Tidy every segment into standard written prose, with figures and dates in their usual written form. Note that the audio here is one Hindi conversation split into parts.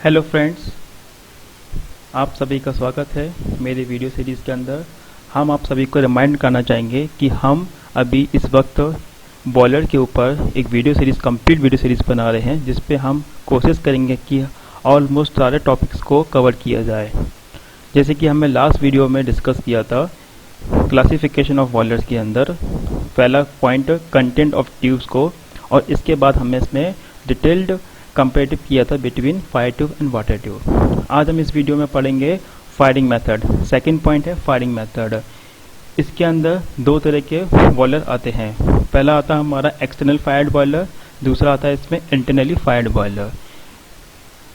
हेलो फ्रेंड्स, आप सभी का स्वागत है मेरे वीडियो सीरीज़ के अंदर। हम आप सभी को रिमाइंड करना चाहेंगे कि हम अभी इस वक्त बॉयलर के ऊपर एक कंप्लीट वीडियो सीरीज़ बना रहे हैं, जिस पे हम कोशिश करेंगे कि ऑलमोस्ट सारे टॉपिक्स को कवर किया जाए। जैसे कि हमने लास्ट वीडियो में डिस्कस किया था क्लासिफिकेशन ऑफ बॉयलर्स के अंदर पहला पॉइंट कंटेंट ऑफ ट्यूब्स को, और इसके बाद हमने इसमें डिटेल्ड कंपेरेटिव किया था between fire tube and water tube. आज हम इस वीडियो में पढ़ेंगे फायरिंग मेथड। सेकंड पॉइंट है फायरिंग मेथड। इसके अंदर दो तरह के बॉयलर आते हैं। पहला आता है हमारा एक्सटर्नल फायर्ड बॉयलर, दूसरा आता है इसमें इंटरनली फायर्ड बॉयलर।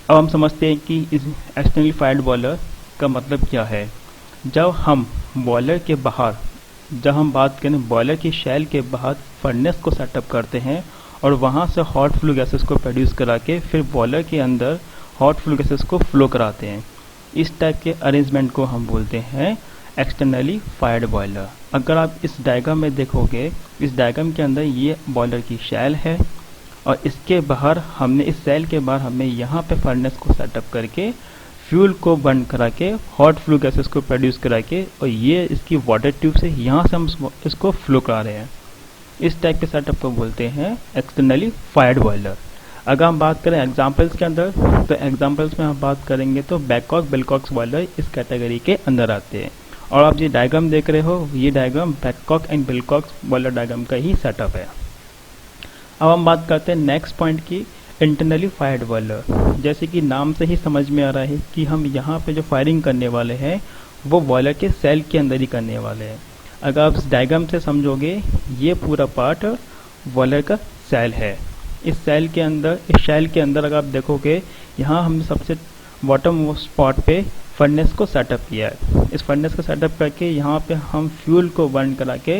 अब हम समझते हैं कि इस एक्सटर्नली फायर्ड बॉयलर का मतलब क्या है। जब हम बॉयलर के बाहर, जब हम बात करें बॉयलर की शेल के बाहर फर्नेस को सेटअप करते हैं और वहाँ से हॉट फ्लू गैसेस को प्रोड्यूस करा के फिर बॉयलर के अंदर हॉट फ्लू गैसेस को फ्लो कराते हैं, इस टाइप के अरेंजमेंट को हम बोलते हैं एक्सटर्नली फायर्ड बॉयलर। अगर आप इस डायग्राम में देखोगे, इस डायग्राम के अंदर ये बॉयलर की शेल है और इसके बाहर हमने, इस सेल के बाहर हमने यहाँ पे फर्नेस को सेटअप करके फ्यूल को बर्न करा के हॉट फ्लू गैसेस को प्रोड्यूस करा के, और ये इसकी वाटर ट्यूब से यहाँ से हम इसको फ्लो करा रहे हैं। इस टाइप के सेटअप को बोलते हैं एक्सटर्नली फायर्ड बॉयलर। अगर हम बात करें एग्जांपल्स के अंदर, तो एग्जांपल्स में हम बात करेंगे तो बैककॉक बिलकॉक्स बॉयलर इस कैटेगरी के अंदर आते हैं। और आप ये डायग्राम देख रहे हो, ये डायग्राम बैककॉक एंड बिलकॉक्स बॉयलर डायग्राम का ही सेटअप है। अब हम बात करते हैं नेक्स्ट पॉइंट की, इंटरनली फायर्ड बॉयलर। जैसे कि नाम से ही समझ में आ रहा है कि हम यहाँ पे जो फायरिंग करने वाले हैं वो बॉयलर के सेल के अंदर ही करने वाले हैं। अगर आप इस डायग्राम से समझोगे, ये पूरा पार्ट बॉयलर का सेल है। इस सेल के अंदर, इस शेल के अंदर अगर आप देखोगे, यहाँ हमने सबसे बॉटम स्पॉट पे फर्नेस को सेटअप किया है। इस फर्नेस को सेटअप करके यहाँ पे हम फ्यूल को बर्न करा के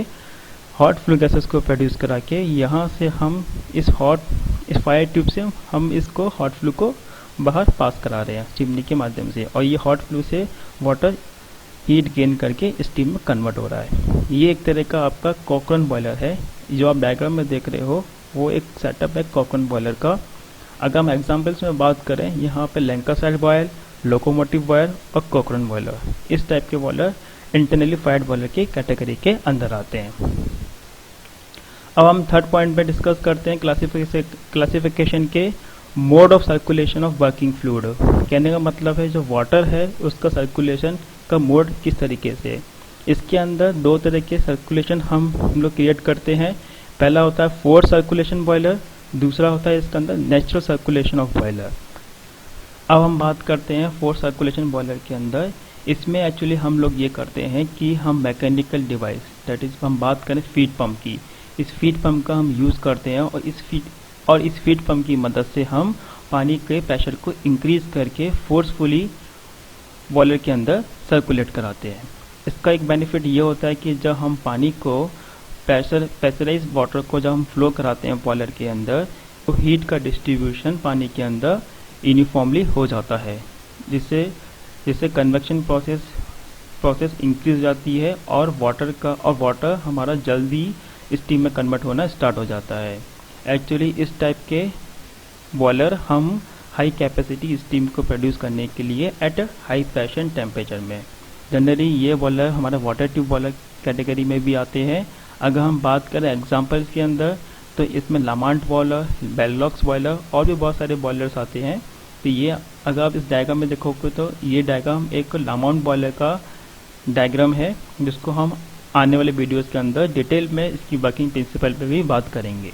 हॉट फ्लू गैसेस को प्रोड्यूस करा के यहाँ से हम इस फायर ट्यूब से हम इसको हॉट फ्लू को बाहर पास करा रहे हैं चिमनी के माध्यम से, और ये हॉट फ्लू से वाटर हीट गेन करके स्टीम में कन्वर्ट हो रहा है। ये एक तरह का आपका कॉकरन बॉयलर है। जो आप डायग्राम में देख रहे हो वो एक सेटअप है कॉकरन बॉयलर का। अगर हम एग्जांपल्स में बात करें, यहाँ पे लैंकाशायर बॉयल, लोकोमोटिव बॉयल और कॉकरन बॉयलर, इस टाइप के बॉयलर इंटरनली फायर्ड बॉयलर की कैटेगरी के अंदर आते हैं। अब हम थर्ड पॉइंट पे डिस्कस करते हैं क्लासिफिकेशन के mode of circulation of working fluid. कहने का मतलब है जो वाटर है उसका सर्कुलेशन का मोड किस तरीके से। इसके अंदर दो तरह के सर्कुलेशन हम लोग क्रिएट करते हैं। पहला होता है फोर्स सर्कुलेशन बॉयलर, दूसरा होता है इसके अंदर नेचुरल सर्कुलेशन ऑफ बॉयलर। अब हम बात करते हैं फोर्स सर्कुलेशन बॉयलर के अंदर। इसमें एक्चुअली हम लोग ये करते हैं कि हम मैकेनिकल डिवाइस, दैट इज हम बात करें फीड पंप की, इस फीड पंप का हम यूज़ करते हैं और इस फीड पंप की मदद से हम पानी के प्रेशर को इंक्रीज करके फोर्सफुली बॉयलर के अंदर सर्कुलेट कराते हैं। इसका एक बेनिफिट ये होता है कि जब हम पानी को प्रेशराइज वाटर को जब हम फ्लो कराते हैं बॉयलर के अंदर, तो हीट का डिस्ट्रीब्यूशन पानी के अंदर यूनिफॉर्मली हो जाता है, जिससे कन्वेक्शन प्रोसेस इंक्रीज हो जाती है और वाटर हमारा जल्दी स्टीम में कन्वर्ट होना स्टार्ट हो जाता है। एक्चुअली इस टाइप के बॉयलर हम हाई कैपेसिटी स्टीम को प्रोड्यूस करने के लिए एट हाई प्रेशर टेम्परेचर में, जनरली ये बॉयलर हमारे वाटर ट्यूब बॉयलर कैटेगरी में भी आते हैं। अगर हम बात करें एग्जांपल्स के अंदर, तो इसमें लामांट बॉयलर, बेललॉक्स बॉयलर और भी बहुत सारे बॉयलर्स आते हैं। तो ये अगर आप इस डायग्राम में देखोगे तो ये डायग्राम एक लामांट बॉयलर का डायग्राम है, जिसको हम आने वाले वीडियोस के अंदर डिटेल में इसकी वर्किंग प्रिंसिपल पे भी बात करेंगे।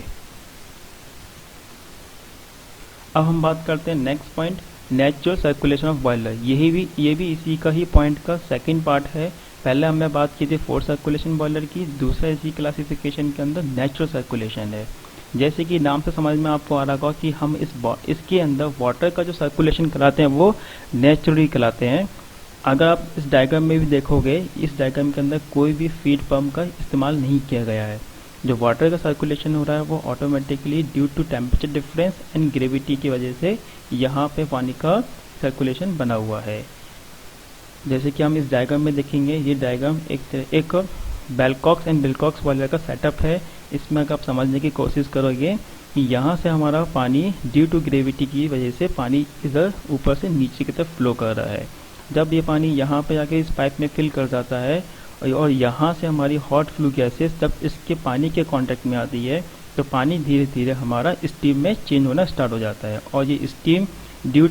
अब हम बात करते हैं next point, natural circulation of boiler. ये भी इसी का ही पॉइंट का सेकंड पार्ट है। पहले हमने बात की थी फोर्स सर्कुलेशन बॉयलर की, दूसरा इसी क्लासिफिकेशन के अंदर नेचुरल सर्कुलेशन है। जैसे कि नाम से समझ में आपको आ रहा होगा कि हम इसके अंदर वाटर का जो सर्कुलेशन कराते हैं वो नेचुरली कराते हैं। अगर आप इस डायग्राम में भी देखोगे, इस डायग्राम के अंदर कोई भी फीड पंप का इस्तेमाल नहीं किया गया है। जो वाटर का सर्कुलेशन हो रहा है वो automatically due to temperature difference and gravity की वजह से यहाँ पे पानी का सर्कुलेशन बना हुआ है। जैसे कि हम इस डायग्राम में देखेंगे, ये डायग्राम एक बैलकॉक्स एंड बिलकॉक्स बॉयलर का सेटअप है। इसमें अगर आप समझने की कोशिश करोगे, यहाँ से हमारा पानी ड्यू टू ग्रेविटी की वजह से पानी इधर ऊपर से नीचे की तरफ फ्लो कर रहा है। जब ये पानी यहाँ पे जाके इस पाइप में फिल कर जाता है और यहाँ से हमारी हॉट फ्लू गैसेस जब इसके पानी के कांटेक्ट में आती है तो पानी धीरे धीरे हमारा स्टीम में चेंज होना स्टार्ट हो जाता है। और ये स्टीम ड्यू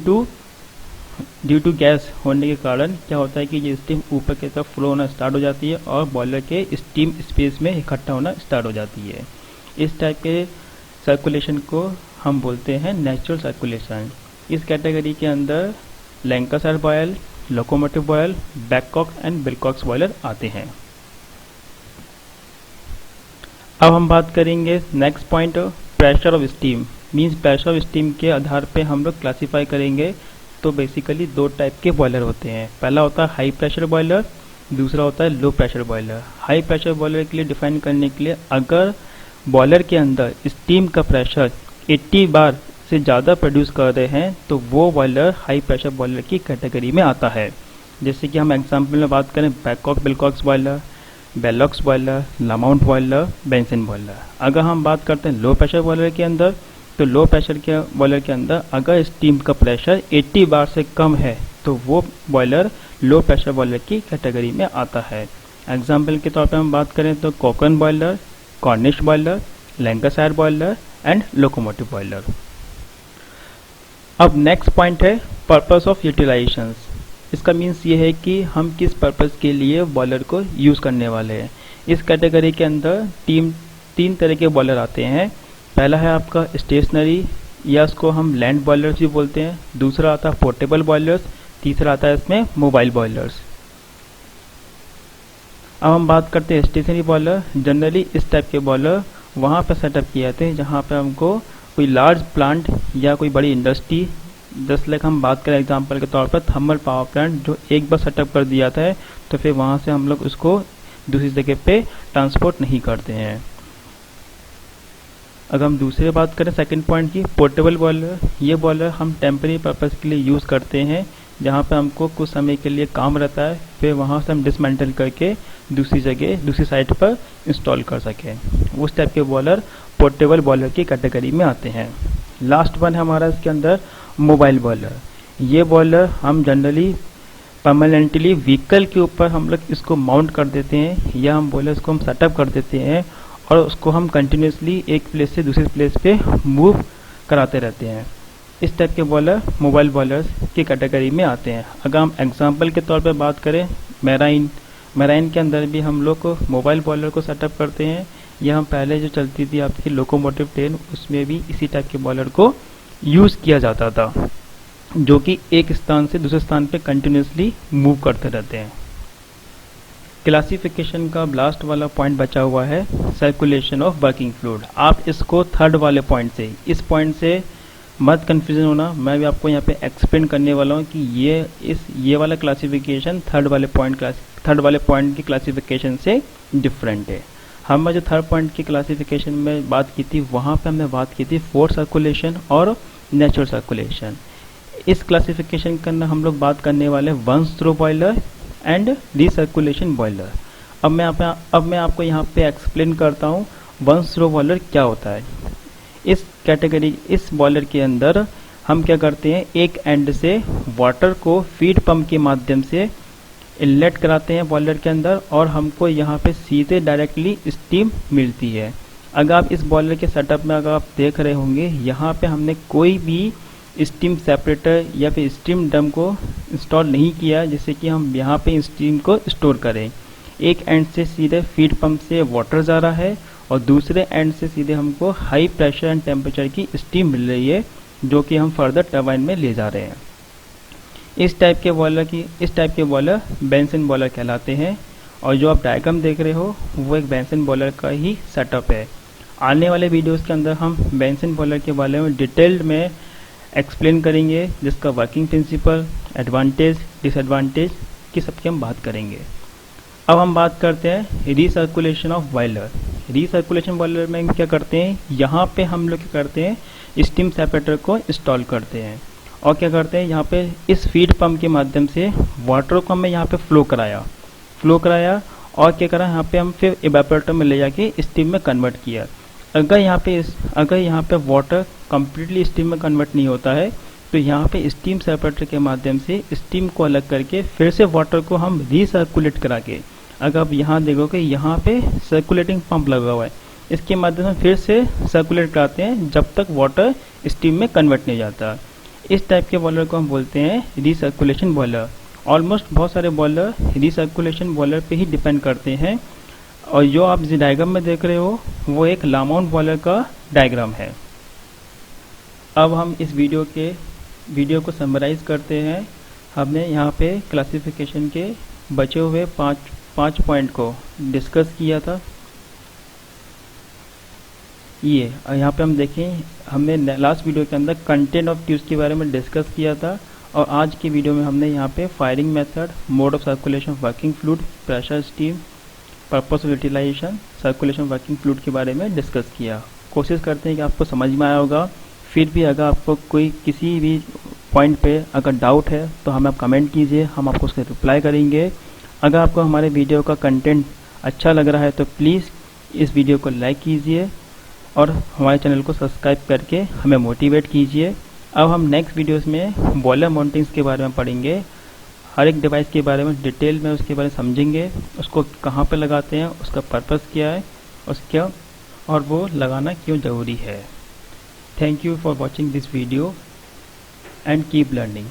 टू गैस होने के कारण क्या होता है कि ये स्टीम ऊपर की तरफ फ्लो होना स्टार्ट हो जाती है और बॉयलर के स्टीम स्पेस में इकट्ठा होना स्टार्ट हो जाती है। इस टाइप के सर्कुलेशन को हम बोलते हैं नेचुरल सर्कुलेशन। इस कैटेगरी के अंदर Lancashire boil, locomotive boil, Babcock and Wilcox boiler आते हैं। अब हम बात करेंगे next point, pressure of steam. Means pressure of steam के आधार पे हम लोग क्लासीफाई करेंगे। तो बेसिकली दो टाइप के बॉयलर होते हैं। पहला होता है हाई प्रेशर बॉयलर, दूसरा होता है low pressure boiler. High pressure boiler के लिए डिफाइन करने के लिए अगर बॉयलर के अंदर स्टीम का प्रेशर 80 बार से ज़्यादा प्रोड्यूस कर रहे हैं तो वो बॉयलर हाई प्रेशर बॉयलर की कैटेगरी में आता है। जैसे कि हम एग्जाम्पल में बात करें Babcock Wilcox boiler, Velox boiler, Lamont boiler, Benson boiler. अगर हम बात करते हैं लो प्रेशर बॉयलर के अंदर तो लो प्रेशर के बॉयलर के अंदर अगर स्टीम का प्रेशर 80 बार से कम है तो वो बॉयलर लो प्रेशर बॉयलर की कैटेगरी में आता है। एग्जाम्पल के तौर पर हम बात करें तो कोकरन boiler, Cornish boiler, Lancashire boiler and locomotive boiler. अब नेक्स्ट पॉइंट है पर्पस ऑफ यूटिलाइजेशन। इसका मीन्स ये है कि हम किस पर्पस के लिए बॉयलर को यूज़ करने वाले हैं। इस कैटेगरी के अंदर तीन तरह के बॉयलर आते हैं। पहला है आपका स्टेशनरी या उसको हम लैंड बॉयलर्स भी बोलते हैं। दूसरा आता है पोर्टेबल बॉयलर्स, तीसरा आता है इसमें मोबाइल बॉयलर्स। अब हम बात करते हैं स्टेशनरी बॉयलर। जनरली इस टाइप के बॉयलर वहाँ पर सेटअप किए जाते हैं जहाँ पे हमको कोई लार्ज प्लांट या कोई बड़ी इंडस्ट्री, जस्ट लाइक हम बात करें एग्जांपल के तौर पर थर्मल पावर प्लांट जो एक बार सेटअप कर दिया था तो फिर वहाँ से हम लोग उसको दूसरी जगह पे ट्रांसपोर्ट नहीं करते हैं। अगर हम दूसरी बात करें सेकंड पॉइंट की, पोर्टेबल बॉयलर, ये बॉयलर हम टेम्परेरी पर्पस के लिए यूज़ करते हैं जहाँ पे हमको कुछ समय के लिए काम रहता है, फिर वहाँ से हम डिसमेंटल करके दूसरी जगह दूसरी साइट पर इंस्टॉल कर सकें। उस टाइप के बॉयलर पोर्टेबल बॉयलर की कैटेगरी में आते हैं। लास्ट वन है हमारा इसके अंदर मोबाइल बॉयलर। ये बॉयलर हम जनरली परमानेंटली व्हीकल के ऊपर हम लोग इसको माउंट कर देते हैं या हम बॉयलर इसको हम सेटअप कर देते हैं और उसको हम कंटिन्यूसली एक प्लेस से दूसरी प्लेस पे मूव कराते रहते हैं। इस टाइप के बॉयलर मोबाइल बॉयलर्स की कैटेगरी में आते हैं। अगर हम एग्जांपल के तौर पे बात करें मैराइन के अंदर भी हम लोग मोबाइल बॉयलर को सेटअप करते हैं, या हम पहले जो चलती थी आपकी लोकोमोटिव ट्रेन उसमें भी इसी टाइप के बॉयलर को यूज़ किया जाता था जो कि एक स्थान से दूसरे स्थान पे कंटिन्यूसली मूव करते रहते हैं। क्लासिफिकेशन का लास्ट वाला पॉइंट बचा हुआ है सर्कुलेशन ऑफ वर्किंग फ्लूइड। आप इसको थर्ड वाले पॉइंट से, इस पॉइंट से मत कंफ्यूजन होना। मैं भी आपको यहाँ पे एक्सप्लेन करने वाला हूँ कि ये वाला क्लासिफिकेशन थर्ड वाले पॉइंट की क्लासिफिकेशन से डिफरेंट है। हमने जो थर्ड पॉइंट की क्लासिफिकेशन में बात की थी वहाँ पे हमने बात की थी फोर्स सर्कुलेशन और नेचुरल सर्कुलेशन। इस क्लासिफिकेशन के अंदर हम लोग बात करने वाले once through boiler and recirculation boiler. अब मैं आपको यहाँ पे एक्सप्लेन करता हूँ वंस थ्रो बॉयलर क्या होता है। इस बॉयलर के अंदर हम क्या करते हैं, एक एंड से वाटर को फीड पंप के माध्यम से इनलेट कराते हैं बॉयलर के अंदर और हमको यहाँ पे सीधे डायरेक्टली स्टीम मिलती है। अगर आप इस बॉयलर के सेटअप में अगर आप देख रहे होंगे यहाँ पे हमने कोई भी स्टीम सेपरेटर या फिर स्टीम ड्रम को इंस्टॉल नहीं किया जिससे कि हम यहाँ पे स्टीम को स्टोर करें। एक एंड से सीधे फीड पंप से वाटर जा रहा है और दूसरे एंड से सीधे हमको हाई प्रेशर एंड टेम्परेचर की स्टीम मिल रही है जो कि हम फर्दर टरबाइन में ले जा रहे हैं। इस टाइप के बॉयलर बेंसन बॉयलर कहलाते हैं और जो आप डायग्राम देख रहे हो वो एक बेंसन बॉयलर का ही सेटअप है। आने वाले वीडियोस के अंदर हम बेंसन बॉयलर के बारे में डिटेल्ड में एक्सप्लेन करेंगे जिसका वर्किंग प्रिंसिपल, एडवांटेज, डिसएडवांटेज की सबकी हम बात करेंगे। अब हम बात करते हैं recirculation of boiler. Recirculation boiler में क्या करते हैं, यहाँ पे हम लोग क्या करते हैं स्टीम सेपरेटर को इंस्टॉल करते हैं और क्या करते हैं यहाँ पे इस फीड पंप के माध्यम से वाटर को हमें यहाँ पे फ्लो कराया और क्या करा यहाँ पे हम फिर इवेपोरेटर में ले जाके स्टीम में कन्वर्ट किया। अगर यहाँ पे वाटर कम्प्लीटली स्टीम में कन्वर्ट नहीं होता है तो यहाँ पे स्टीम सेपरेटर के माध्यम से स्टीम को अलग करके फिर से वाटर को हम रीसर्कुलेट करा के, अगर आप यहाँ देखोगे यहाँ पे सर्कुलेटिंग पंप लगा हुआ है, इसके माध्यम से फिर से सर्कुलेट कराते हैं जब तक वाटर स्टीम में कन्वर्ट नहीं जाता। इस टाइप के बॉयलर को हम बोलते हैं रीसर्कुलेशन बॉयलर। ऑलमोस्ट बहुत सारे बॉयलर रीसर्कुलेशन बॉयलर पे ही डिपेंड करते हैं, और जो आप इस डायग्राम में देख रहे हो वो एक लामाउंट बॉयलर का डायग्राम है। अब हम इस वीडियो को समराइज करते हैं। हमने यहाँ पे क्लासिफिकेशन के बचे हुए पाँच पॉइंट को डिस्कस किया था। ये यहाँ पे हम देखें, हमने लास्ट वीडियो के अंदर कंटेंट ऑफ ट्यूब्स के बारे में डिस्कस किया था, और आज की वीडियो में हमने यहाँ पे firing method, mode of circulation working fluid, pressure steam, purpose of utilisation, circulation working fluid के बारे में डिस्कस किया। कोशिश करते हैं कि आपको समझ में आया होगा। फिर भी अगर आपको कोई किसी भी पॉइंट पे अगर डाउट है तो हमें आप कमेंट कीजिए, हम आपको उसके रिप्लाई करेंगे। अगर आपको हमारे वीडियो का कंटेंट अच्छा लग रहा है तो प्लीज़ इस वीडियो को लाइक कीजिए और हमारे चैनल को सब्सक्राइब करके हमें मोटिवेट कीजिए। अब हम नेक्स्ट वीडियोस में बॉयलर माउंटिंग्स के बारे में पढ़ेंगे, हर एक डिवाइस के बारे में डिटेल में उसके बारे में समझेंगे, उसको कहाँ पे लगाते हैं, उसका पर्पस क्या है, उसका और वो लगाना क्यों ज़रूरी है। Thank you for watching this video and keep learning.